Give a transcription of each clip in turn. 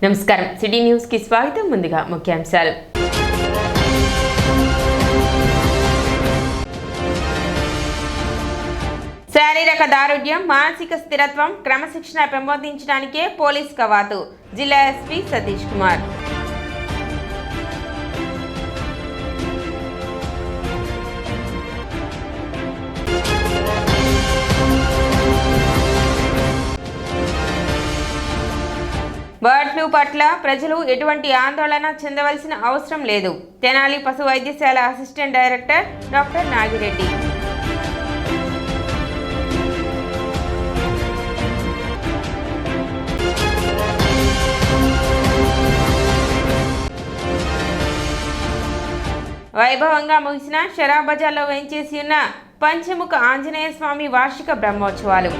నమస్కారం city news కి స్వాగతం. ముందుగా ముఖ్యాంశాలు. శారీరక దారుఢ్యం, మానసిక స్థిరత్వం, క్రమశిక్షణ పెంపొందించడానికే పోలీస్ కవాతు. జిల్లా SP Satish Kumar. Bird flu పట్ల ప్రజలు ఎటువంటి ఆందోళన చెందవలసిన అవసరం లేదు. తెనాలి పశు వైద్యశాల అసిస్టెంట్ డైరెక్టర్ డాక్టర్ నాగిరెడ్డి. వైభవంగా ముగిసిన షరా బజార్లో వేంచేసి ఉన్న పంచముఖ ఆంజనేయ స్వామి వార్షిక బ్రహ్మోత్సవాలు.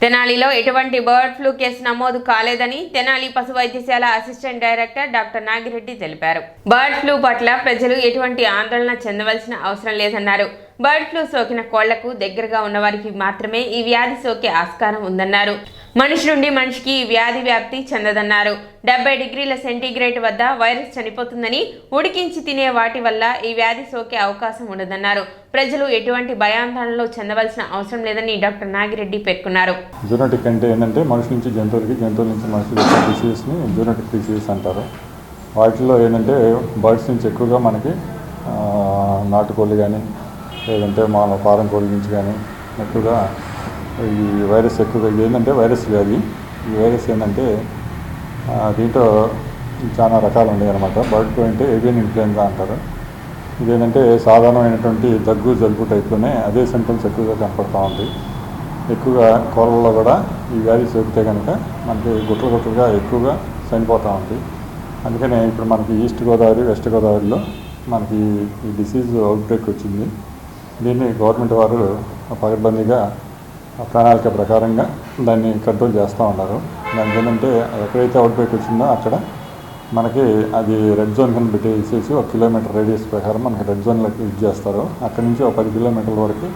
తెనాలిలో ఎటువంటి బర్డ్ ఫ్లూ కేసు నమోదు కాలేదని తెనాలి పశు వైద్యశాల అసిస్టెంట్ డైరెక్టర్ డాక్టర్ నాగిరెడ్డి తెలిపారు. బర్డ్ ఫ్లూ పట్ల ప్రజలు ఎటువంటి ఆందోళన చెందవలసిన అవసరం లేదన్నారు. బర్డ్ ఫ్లూ సోకిన కోళ్లకు దగ్గరగా ఉన్నవారికి మాత్రమే ఈ వ్యాధి సోకే ఆస్కారం ఉందన్నారు. మనిషి నుండి మనిషికి ఈ వ్యాధి వ్యాప్తి చెందదన్నారు. 70 డిగ్రీల సెంటీగ్రేడ్ వద్ద వైరస్ చనిపోతుందని, ఉడికించి తినే వాటి వల్ల ఈ వ్యాధి సోకే అవకాశం ఉండదన్నారు. ప్రజలు ఎటువంటి భయాందోళనలు చెందవలసిన అవసరం లేదని డాక్టర్ నాగిరెడ్డి పేర్కొన్నారు. జూనోటిక్ అంటే ఏంటంటే మనిషి నుంచి జంతువులకి, జంతువుల నుంచి మనుషులకి డిసీజ్ని జూనోటిక్ డిసీజ్ అంటారు. వాటిలో ఏంటంటే బర్డ్స్ నుంచి ఎక్కువగా మనకి నాటుకోళ్ళు కానీ లేదంటే మన ఫారం కోళ్ళ నుంచి కానీ ఎక్కువగా ఈ వైరస్ ఎక్కువగా ఏంటంటే వైరస్ వ్యాధి. ఈ వైరస్ ఏంటంటే దీంట్లో చాలా రకాలు ఉన్నాయి అన్నమాట. బర్డ్ ఫ్లూ అంటే ఏవియన్ ఇన్ఫ్లుయెంజా అంటారు. ఇదేంటంటే సాధారణమైనటువంటి దగ్గు, జలుబు టైప్లోనే అదే సింటమ్స్ ఎక్కువగా కనపడుతూ ఉంటాయి. ఎక్కువగా కోళ్ళలో కూడా ఈ వ్యాధి సోకితే కనుక మనకి గుట్టలుగా ఎక్కువగా చనిపోతూ ఉంటాయి. అందుకనే ఇప్పుడు మనకి ఈస్ట్ గోదావరి, వెస్ట్ గోదావరిలో మనకి ఈ డిసీజ్ అవుట్బ్రేక్ వచ్చింది. దీన్ని గవర్నమెంట్ వారు పకడ్బందీగా ప్రణాళిక ప్రకారంగా దాన్ని కంట్రోల్ చేస్తూ ఉన్నారు. దానికి ఏంటంటే ఎక్కడైతే అవుట్బ్రేక్ వచ్చిందో అక్కడ మనకి అది రెడ్ జోన్ కింద పెట్టేసేసి 1 కిలోమీటర్ రేడియస్ ప్రకారం మనకి రెడ్ జోన్లోకి ఇది చేస్తారు. అక్కడి నుంచి 10 కిలోమీటర్ల వరకు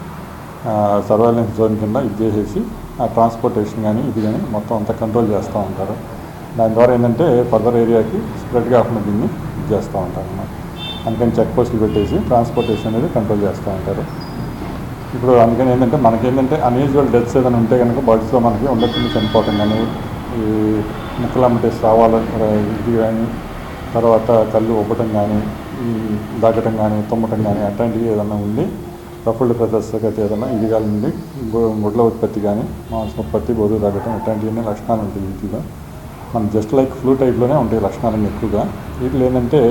సర్వేలెన్స్ జోన్ కింద ఇది చేసేసి ఆ ట్రాన్స్పోర్టేషన్ కానీ ఇది కానీ మొత్తం అంతా కంట్రోల్ చేస్తూ ఉంటారు. దాని ద్వారా ఏంటంటే ఫర్దర్ ఏరియాకి స్ప్రెడ్ కాకుండా దీన్ని ఇది చేస్తూ ఉంటారు అన్నమాట. అందుకని చెక్ పోస్టులు పెట్టేసి ట్రాన్స్పోర్టేషన్ అనేది కంట్రోల్ చేస్తూ ఉంటారు. ఇప్పుడు అందుకని ఏంటంటే మనకేంటంటే అన్యూజువల్ డెత్స్ ఏదైనా ఉంటే కనుక బర్డ్స్లో మనకి ఉండకుండా చనిపోవటం కానీ, ఈ ముక్కలమ్మటే సావాల ఇది కానీ, తర్వాత కళ్ళు ఒప్పటం కానీ, ఈ దగ్గటం కానీ, తుమ్మటం కానీ అట్లాంటివి ఏదైనా ఉండి రఫుల్డ్ ప్రదర్శకత ఏదైనా ఇది కానీ ఉండి గుడ్ల ఉత్పత్తి కానీ, మాంసం ఉత్పత్తి, బొరుగు తగ్గటం ఇట్లాంటివన్నీ లక్షణాలు ఉంటాయి. వీటిలో మనం జస్ట్ లైక్ ఫ్లూ టైప్లోనే ఉంటాయి లక్షణాలన్నీ ఎక్కువగా. వీటిలో ఏంటంటే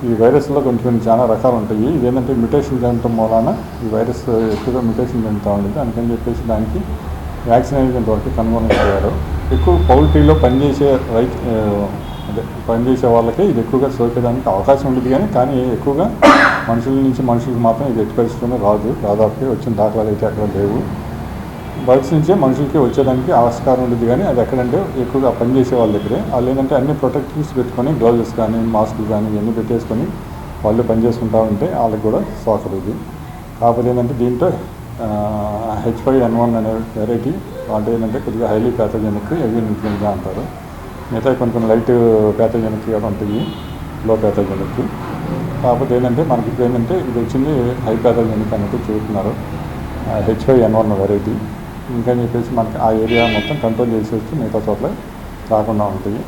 ఈ వైరస్లో కొన్ని చాలా రకాలు ఉంటాయి. ఇదేంటంటే మ్యుటేషన్ చెందడం మూలాన ఈ వైరస్ ఎక్కువగా మ్యుటేషన్ చెందుతూ ఉంటుంది. అందుకని చెప్పేసి దానికి వ్యాక్సిన్ అనేది ఇంతవరకు కనుగొనలేకపోయారు. ఎక్కువ పౌల్ట్రీలో పనిచేసే వాళ్ళకే ఇది ఎక్కువగా సోకేదానికి అవకాశం ఉండేది కానీ ఎక్కువగా మనుషుల నుంచి మనుషులకు మాత్రం ఇది ఎట్టి పరిస్థితుల్లో రాదు. దాదాపుగా వచ్చిన దాఖలాలు అయితే అక్కడ లేవు. బర్డ్స్ నుంచే మనుషులకి వచ్చేదానికి ఆస్కారం ఉండేది కానీ అది ఎక్కడంటే ఎక్కువగా పనిచేసే వాళ్ళ దగ్గరే. వాళ్ళు ఏంటంటే అన్ని ప్రొటెక్టివ్స్ పెట్టుకొని గ్లౌజెస్ కానీ, మాస్కులు కానీ ఇవన్నీ పెట్టేసుకొని వాళ్ళు పనిచేసుకుంటూ ఉంటే వాళ్ళకి కూడా సోకదు ఇది. కాకపోతే ఏంటంటే దీంట్లో H5N1 అనే వెరైటీ అంటే ఏంటంటే కొద్దిగా హైలీ ప్యాథోజెనిక్, ఏవియన్ ఇన్ఫ్లుయెంజా అంటారు. మిగతా కొన్ని లైట్ ప్యాథోజెనిక్ కూడా ఉంటుంది, లో ప్యాథోజెనిక్. కాకపోతే ఏంటంటే మనకి ఇప్పుడు ఏంటంటే ఇది వచ్చింది హై ప్యాథోజెనిక్ అన్నట్టు చూస్తున్నారు, H5N1 వెరైటీ. ఇంకా చెప్పేసి మనకి ఆ ఏరియా మొత్తం కంట్రోల్ చేసేసి మిగతా చోట్ల రాకుండా ఉంటాయి.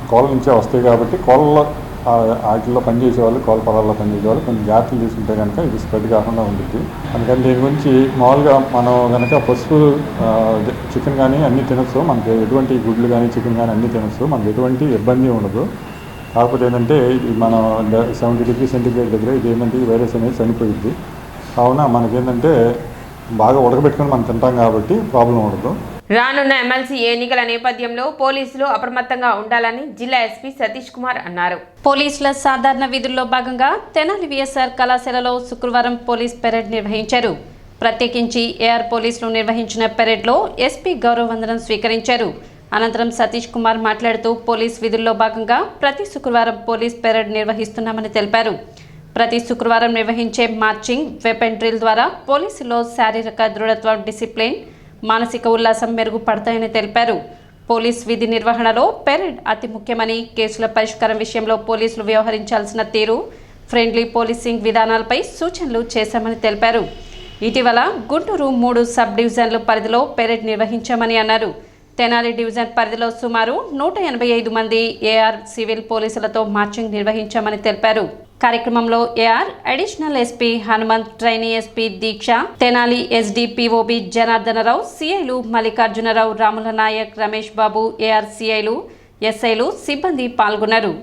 కోళ్ళ నుంచే వస్తాయి కాబట్టి కోళ్ళలో వాటిల్లో పనిచేసే వాళ్ళు, కోళ్ళ పొలాల్లో పనిచేసే వాళ్ళు కొంచెం జాగ్రత్తలు తీసుకుంటే కనుక ఇది స్ప్రెడ్ కాకుండా ఉంటుంది. అందుకని దీని గురించి మామూలుగా మనం కనుక పసుపు చికెన్ కానీ అన్నీ తినచ్చు. మనకి ఎటువంటి గుడ్లు కానీ చికెన్ కానీ అన్నీ తినచ్చు. మనకి ఎటువంటి ఇబ్బంది ఉండదు. కాకపోతే ఏంటంటే మనం 70 డిగ్రీ సెంటీగ్రేడ్ దగ్గర ఇది ఏంటంటే ఈ వైరస్ అనేది చనిపోయింది. కావున మనకేంటంటే బాగా ఉడకబెట్టుకొని మనం తింటాం కాబట్టి ప్రాబ్లం ఉండదు. రానున్న ఎమ్మెల్సీ ఎన్నికల నేపథ్యంలో పోలీసులు అప్రమత్తంగా ఉండాలని జిల్లా ఎస్పీ సతీష్ కుమార్ అన్నారు. పోలీసుల సాధారణ విధుల్లో భాగంగా తెనాలి విఎస్ఆర్ కళాశాలలో శుక్రవారం పోలీస్ పెరేడ్ నిర్వహించారు. ప్రత్యేకించి ఏఆర్ పోలీసులు నిర్వహించిన పెరేడ్లో ఎస్పీ గౌరవ వందనం స్వీకరించారు. అనంతరం సతీష్ కుమార్ మాట్లాడుతూ పోలీస్ విధుల్లో భాగంగా ప్రతి శుక్రవారం పోలీస్ పెరేడ్ నిర్వహిస్తున్నామని తెలిపారు. ప్రతి శుక్రవారం నిర్వహించే మార్చింగ్, వెపన్ డ్రిల్ ద్వారా పోలీసులో శారీరక దృఢత్వం, డిసిప్లిన్, మానసిక ఉల్లాసం మెరుగుపడతాయని తెలిపారు. పోలీస్ విధి నిర్వహణలో పెరేడ్ అతి ముఖ్యమని, కేసుల పరిష్కారం విషయంలో పోలీసులు వ్యవహరించాల్సిన తీరు, ఫ్రెండ్లీ పోలీసింగ్ విధానాలపై సూచనలు చేశామని తెలిపారు. ఇటీవల గుంటూరు 3 సబ్ డివిజన్ల పరిధిలో పెరేడ్ నిర్వహించామని అన్నారు. తెనాలి డివిజన్ పరిధిలో సుమారు 185 మంది ఏఆర్ సివిల్ పోలీసులతో మార్చింగ్ నిర్వహించామని తెలిపారు. కార్యక్రమంలో AR additional SP Hanumanth, trainee SP Deeksha, Tenali SDPO B Janardhanarao, సిఐలు మల్లికార్జునరావు, రాముల నాయక్, రమేష్ బాబు, ఏఆర్ సిఐలు, ఎస్ఐలు, సిబ్బంది పాల్గొన్నారు.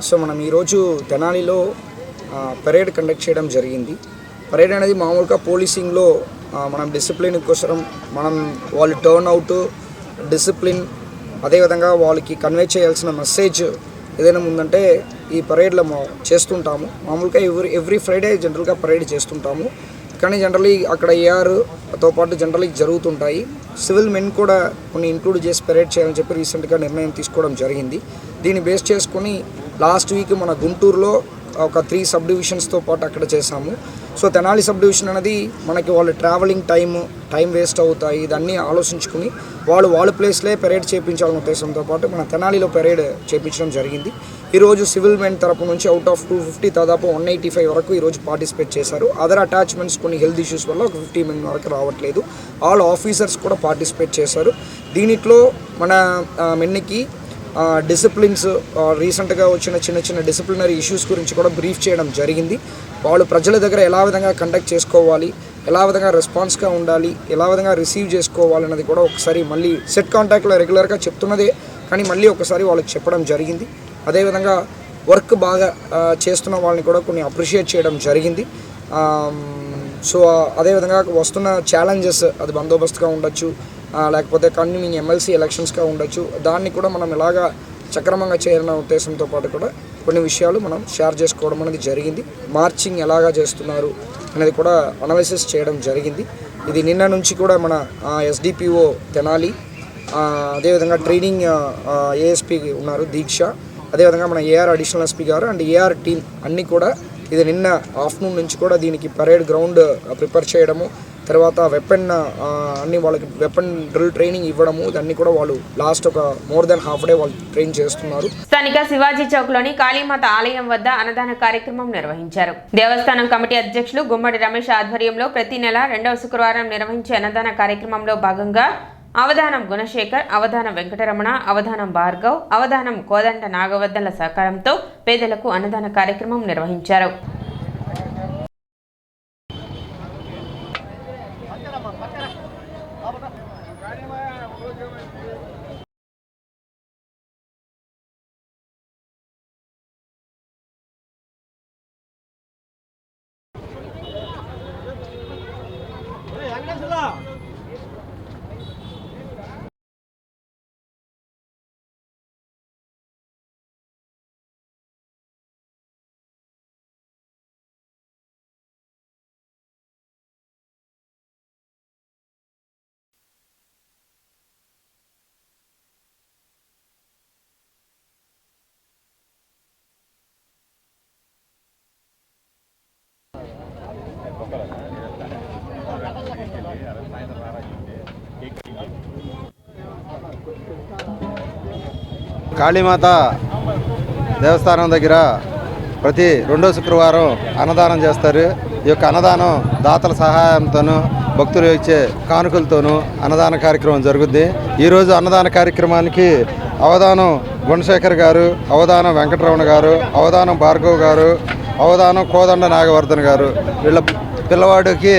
సో మనం ఈరోజు తెనాలిలో పరేడ్ కండక్ట్ చేయడం జరిగింది. పరేడ్ అనేది మామూలుగా పోలీసింగ్లో మనం డిసిప్లిన్ కోసం మనం వాళ్ళు టర్న్ అవుట్, డిసిప్లిన్, అదేవిధంగా వాళ్ళకి కన్వే చేయాల్సిన మెసేజ్ ఏదైనా ఉందంటే ఈ పరేడ్లో చేస్తుంటాము. మామూలుగా ఎవ్రీ ఫ్రైడే జనరల్గా పరేడ్ చేస్తుంటాము. కానీ జనరలీ అక్కడ ఏఆర్తో పాటు జనరలీ జరుగుతుంటాయి. సివిల్ మెన్ కూడా కొన్ని ఇంక్లూడ్ చేసి పరేడ్ చేయాలని చెప్పి రీసెంట్గా నిర్ణయం తీసుకోవడం జరిగింది. దీన్ని బేస్ చేసుకొని లాస్ట్ వీక్ మన గుంటూరులో ఒక 3 సబ్ డివిజన్స్తో పాటు అక్కడ చేసాము. సో తెనాలి సబ్ డివిజన్ అనేది మనకి వాళ్ళ ట్రావెలింగ్ టైం వేస్ట్ అవుతాయి, ఇదన్నీ ఆలోచించుకుని వాళ్ళ ప్లేస్లే పెరేడ్ చేయించాలనే ఉద్దేశంతో పాటు మన తెనాలిలో పెరేడ్ చేయించడం జరిగింది. ఈరోజు సివిల్ మెన్ తరపు నుంచి అవుట్ ఆఫ్ 250 దాదాపు 185 వరకు ఈరోజు పార్టిసిపేట్ చేశారు. అదర్ అటాచ్మెంట్స్ కొన్ని హెల్త్ ఇష్యూస్ వల్ల ఒక 50 మంది వరకు రావట్లేదు. ఆల్ ఆఫీసర్స్ కూడా పార్టిసిపేట్ చేశారు. దీనిలో మన మెన్కి డిసిప్లిన్స్, రీసెంట్గా వచ్చిన చిన్న డిసిప్లినరీ ఇష్యూస్ గురించి కూడా బ్రీఫ్ చేయడం జరిగింది. వాళ్ళు ప్రజల దగ్గర ఎలా విధంగా కండక్ట్ చేసుకోవాలి, ఎలా విధంగా రెస్పాన్స్గా ఉండాలి, ఎలా విధంగా రిసీవ్ చేసుకోవాలన్నది కూడా ఒకసారి మళ్ళీ సెట్ కాంటాక్ట్లో రెగ్యులర్గా చెప్తున్నదే కానీ మళ్ళీ ఒకసారి వాళ్ళకి చెప్పడం జరిగింది. అదేవిధంగా వర్క్ బాగా చేస్తున్న వాళ్ళని కూడా కొన్ని అప్రిషియేట్ చేయడం జరిగింది. సో అదేవిధంగా వస్తున్న ఛాలెంజెస్, అది బందోబస్తుగా ఉండొచ్చు, లేకపోతే కన్వీనింగ్ ఎమ్మెల్సీ ఎలక్షన్స్గా ఉండొచ్చు, దాన్ని కూడా మనం ఎలాగా సక్రమంగా చేయాలన్న ఉద్దేశంతో పాటు కూడా కొన్ని విషయాలు మనం షేర్ చేసుకోవడం అనేది జరిగింది. మార్చింగ్ ఎలాగా చేస్తున్నారు అనేది కూడా అనాలిసిస్ చేయడం జరిగింది. ఇది నిన్న నుంచి కూడా మన ఎస్డిపిఓ తెనాలి, అదేవిధంగా ట్రైనింగ్ ఏఎస్పీ ఉన్నారు దీక్ష, అదేవిధంగా మన ఏఆర్ అడిషనల్ ఎస్పీ గారు అండ్ ఏఆర్ టీమ్ అన్నీ కూడా ఇది నిన్న ఆఫ్టర్నూన్ నుంచి కూడా దీనికి పరేడ్ గ్రౌండ్ ప్రిపేర్ చేయడము, తర్వాత వెపన్ అన్ని వాళ్ళకి వెపన్ డ్రిల్ ట్రైనింగ్ ఇవ్వడము, దాన్ని కూడా వాళ్ళు లాస్ట్ ఒక మోర్ దెన్ హాఫ్ డే వాళ్ళు ట్రైన్ చేస్తున్నారు. స్థానిక శివాజీ చౌక్ లోని కాళీమాత ఆలయం వద్ద అన్నదాన కార్యక్రమం నిర్వహించారు. దేవస్థానం కమిటీ అధ్యక్షులు గుమ్మడి రమేష్ ఆధ్వర్యంలో ప్రతి నెల 2వ శుక్రవారం నిర్వహించే అన్నదాన కార్యక్రమంలో భాగంగా అవధానం గుణశేఖర్, అవధానం వెంకటరమణ, అవధానం భార్గవ్, అవధానం కోదండ నాగవర్ధన్ల సహకారంతో పేదలకు అన్నదాన కార్యక్రమం నిర్వహించారు. కాళీమాత దేవస్థానం దగ్గర ప్రతి రెండో శుక్రవారం అన్నదానం చేస్తారు. ఈ యొక్క అన్నదానం దాతల సహాయంతోనూ భక్తులు ఇచ్చే కానుకలతోనూ అన్నదాన కార్యక్రమం జరుగుద్ది. ఈరోజు అన్నదాన కార్యక్రమానికి అవధానం గుణశేఖర్ గారు, అవధానం వెంకటరమణ గారు, అవధానం భార్గవ్ గారు, అవధానం కోదండ నాగవర్ధన్ గారు వీళ్ళ పిల్లవాడికి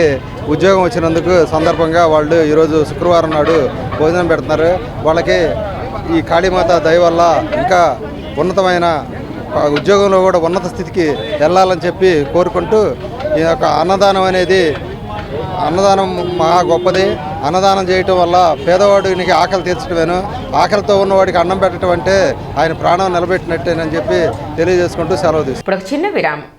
ఉద్యోగం వచ్చినందుకు సందర్భంగా వాళ్ళు ఈరోజు శుక్రవారం నాడు భోజనం పెడుతున్నారు. వాళ్ళకి ఈ కాళీమాత దయ వల్ల ఇంకా ఉన్నతమైన ఉద్యోగంలో కూడా ఉన్నత స్థితికి వెళ్ళాలని చెప్పి కోరుకుంటూ ఈ యొక్క అన్నదానం అనేది అన్నదానం మహా గొప్పది. అన్నదానం చేయటం వల్ల పేదవాడికి ఆకలి తీర్చడమేను, ఆకలితో ఉన్నవాడికి అన్నం పెట్టడం అంటే ఆయన ప్రాణం నిలబెట్టినట్టేనని చెప్పి తెలియజేసుకుంటూ సెలవు తీసుకుంటాం. ఇప్పుడు ఒక చిన్న విరామం.